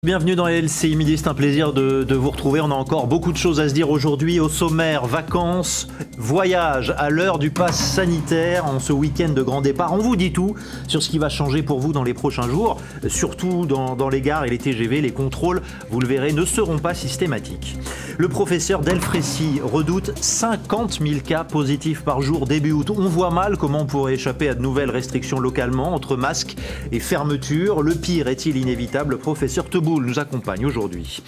Bienvenue dans LCI Midi, c'est un plaisir de vous retrouver. On a encore beaucoup de choses à se dire aujourd'hui. Au sommaire, vacances, voyages à l'heure du pass sanitaire en ce week-end de grand départ. On vous dit tout sur ce qui va changer pour vous dans les prochains jours. Surtout dans les gares et les TGV, les contrôles, vous le verrez, ne seront pas systématiques. Le professeur Delfrécy redoute 50 000 cas positifs par jour début août. On voit mal comment on pourrait échapper à de nouvelles restrictions localement entre masques et fermetures. Le pire est-il inévitable? Le professeur Teboul nous accompagne aujourd'hui.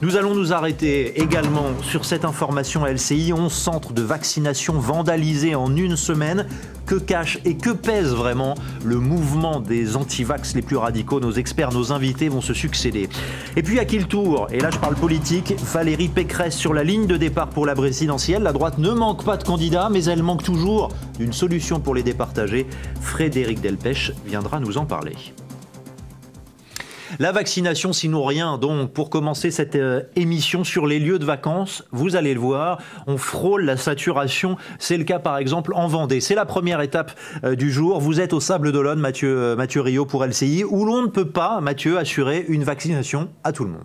Nous allons nous arrêter également sur cette information LCI. 11 centres de vaccination vandalisés en une semaine. Que cache et que pèse vraiment le mouvement des anti-vax les plus radicaux? Nos experts, nos invités vont se succéder. Et puis à qui le tour? Et là je parle politique. Valérie Pécresse sur la ligne de départ pour la présidentielle. La droite ne manque pas de candidats, mais elle manque toujours d'une solution pour les départager. Frédéric Delpech viendra nous en parler. La vaccination, sinon rien. Donc, pour commencer cette émission sur les lieux de vacances, vous allez le voir, on frôle la saturation. C'est le cas, par exemple, en Vendée. C'est la première étape du jour. Vous êtes au Sables d'Olonne, Mathieu Rio pour LCI, où l'on ne peut pas, Mathieu, assurer une vaccination à tout le monde.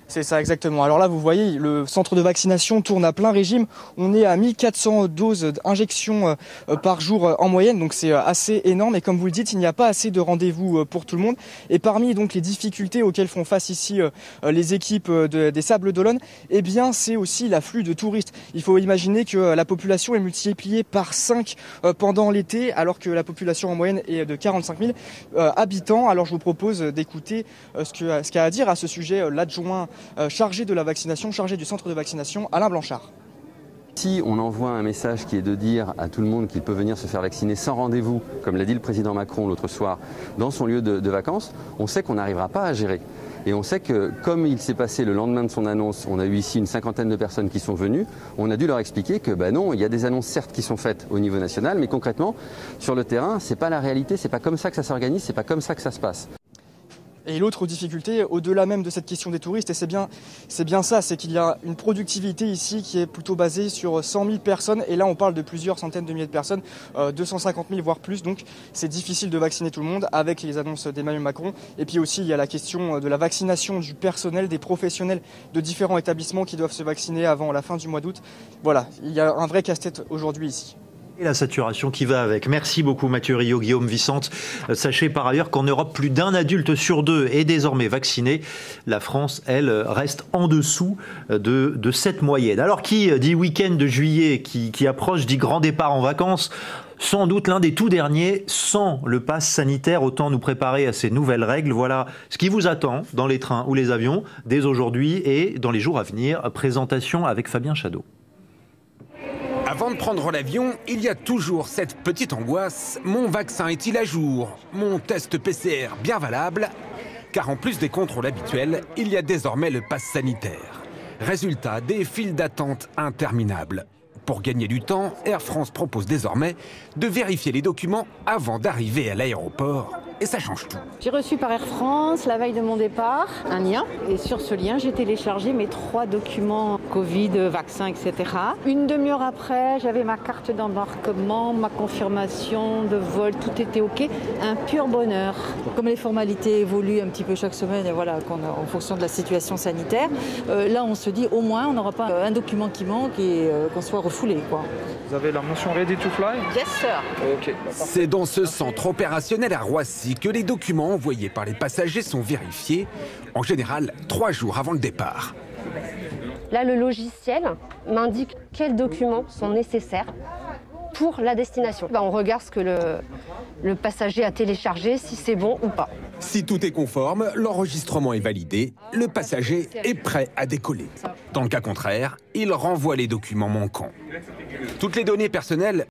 C'est ça exactement. Alors là, vous voyez, le centre de vaccination tourne à plein régime. On est à 1400 doses d'injection par jour en moyenne, donc c'est assez énorme. Et comme vous le dites, il n'y a pas assez de rendez-vous pour tout le monde. Et parmi donc les difficultés auxquelles font face ici les équipes des Sables d'Olonne, eh bien, c'est aussi l'afflux de touristes. Il faut imaginer que la population est multipliée par 5 pendant l'été, alors que la population en moyenne est de 45 000 habitants. Alors je vous propose d'écouter ce qu'a à dire à ce sujet l'adjoint chargé de la vaccination, chargé du centre de vaccination, Alain Blanchard. Si on envoie un message qui est de dire à tout le monde qu'il peut venir se faire vacciner sans rendez-vous, comme l'a dit le président Macron l'autre soir, dans son lieu de vacances, on sait qu'on n'arrivera pas à gérer. Et on sait que, comme il s'est passé le lendemain de son annonce, on a eu ici une cinquantaine de personnes qui sont venues, on a dû leur expliquer que non, il y a des annonces certes qui sont faites au niveau national, mais concrètement, sur le terrain, c'est pas la réalité, c'est pas comme ça que ça s'organise, c'est pas comme ça que ça se passe. Et l'autre difficulté, au-delà même de cette question des touristes, et c'est bien ça, c'est qu'il y a une productivité ici qui est plutôt basée sur 100 000 personnes, et là on parle de plusieurs centaines de milliers de personnes, 250 000 voire plus, donc c'est difficile de vacciner tout le monde avec les annonces d'Emmanuel Macron. Et puis aussi il y a la question de la vaccination du personnel, des professionnels de différents établissements qui doivent se vacciner avant la fin du mois d'août. Voilà, il y a un vrai casse-tête aujourd'hui ici. Et la saturation qui va avec. Merci beaucoup Mathieu Rio, Guillaume Vicente. Sachez par ailleurs qu'en Europe, plus d'un adulte sur deux est désormais vacciné. La France, elle, reste en dessous de cette moyenne. Alors qui dit week-end de juillet qui approche, dit grand départ en vacances, sans doute l'un des tout derniers sans le pass sanitaire. Autant nous préparer à ces nouvelles règles. Voilà ce qui vous attend dans les trains ou les avions dès aujourd'hui et dans les jours à venir. Présentation avec Fabien Chadeau. Avant de prendre l'avion, il y a toujours cette petite angoisse. Mon vaccin est-il à jour? Mon test PCR bien valable? Car en plus des contrôles habituels, il y a désormais le pass sanitaire. Résultat, des files d'attente interminables. Pour gagner du temps, Air France propose désormais de vérifier les documents avant d'arriver à l'aéroport. Et ça change tout. J'ai reçu par Air France, la veille de mon départ, un lien. Et sur ce lien, j'ai téléchargé mes 3 documents Covid, vaccin, etc. Une demi-heure après, j'avais ma carte d'embarquement, ma confirmation de vol, tout était OK. Un pur bonheur. Comme les formalités évoluent un petit peu chaque semaine, et voilà, en fonction de la situation sanitaire, là on se dit au moins on n'aura pas un document qui manque et qu'on soit refoulé, quoi. Vous avez la mention Ready to Fly? Yes, sir. OK. C'est dans ce centre opérationnel à Roissy que les documents envoyés par les passagers sont vérifiés, en général 3 jours avant le départ. Là, le logiciel m'indique quels documents sont nécessaires pour la destination. On regarde ce que le passager a téléchargé, si c'est bon ou pas. Si tout est conforme, l'enregistrement est validé, le passager est prêt à décoller. Dans le cas contraire, il renvoie les documents manquants. Toutes les données personnelles